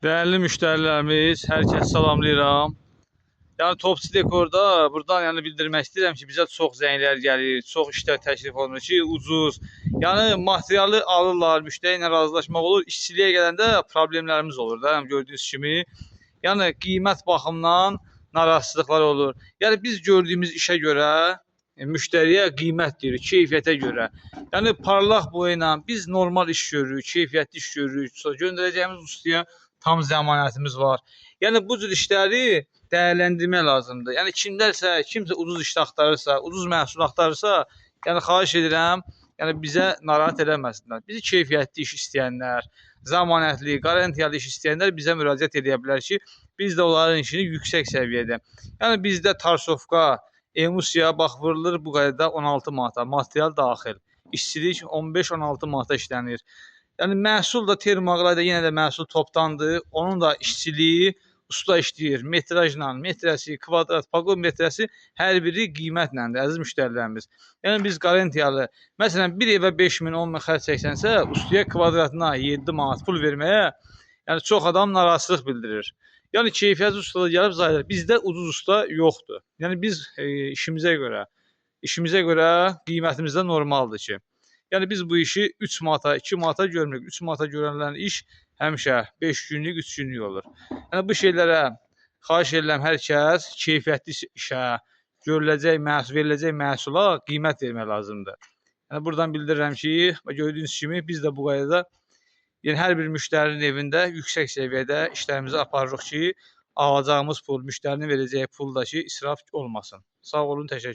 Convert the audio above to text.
Değerli müşterilerimiz, herkes salamlayıram. Yani Topçu Dekorda buradan yani bildirmək istəyirəm ki, bizə çox zənglər gəlir, çox işlər təklif olunur ki, ucuz. Yəni materialı alırlar, müştəri ilə razılaşmaq olur. İşçiliyə gələndə problemlərimiz olur da, yəni gördüyünüz kimi. Yəni qiymət baxımından narazılıqlar olur. Yəni biz gördüyümüz işə görə müştəriyə qiymət deyirik, keyfiyyətə görə. Yəni parlaq boyayla biz normal iş görürük, keyfiyyətli iş görürük. Sonra göndərəcəyimiz ustaya tam zəmanətimiz var. Yəni bu cür işləri dəyərləndirmək lazımdır. Yəni kimsə ucuz iş axtarırsa, ucuz məhsul axtarırsa, yəni xahiş edirəm, yəni bizə narahat eləməsinlər. Bizi keyfiyyətli iş istəyənlər, zəmanətli, qarantiyalı iş istəyənlər bizə müraciət edə bilər ki, biz də onların işini yüksək səviyyədə. Yəni bizdə tarsovka, emusiya bax vurulur bu qaydada 16 manata, material daxil. İşçilik 15-16 manata işlənir. Yəni məhsul da termoqrada yenə də məhsul topdandır. Onun da işçiliyi usta işləyir. Metrajla, metrəsi, kvadrat, paqon metrəsi hər biri qiymətlədir əziz müştərilərimiz. Yəni biz qarantiyalı, məsələn bir evə 5000, 10000 xərc çəksənsə, ustaya kvadratına 7 manat pul verməyə, yəni çox adam narazılıq bildirir. Yəni keyfiyyətli ustalar gəlib zaydır. Bizdə ucuz usta yoxdur. Yəni biz işimizə görə qiymətimiz də normaldır ki. Yəni biz bu işi 3 manata, 2 manata görmürük. 3 manata görənlərin iş həmişə 5 günlük, 3 günlük olur. Yəni bu şeylərə xahiş edirəm hər kəs keyfiyyətli işə, görüləcək məhsul, veriləcək məhsula qiymət vermək lazımdır. Yəni buradan bildirirəm ki, gördüyünüz kimi biz də bu qaydada yəni hər bir müştərinin evində yüksək səviyyədə işlərimizi aparırıq ki, alacağımız pul, müştərinin verəcəyi puldakı israf olmasın. Sağ olun, təşəkkür.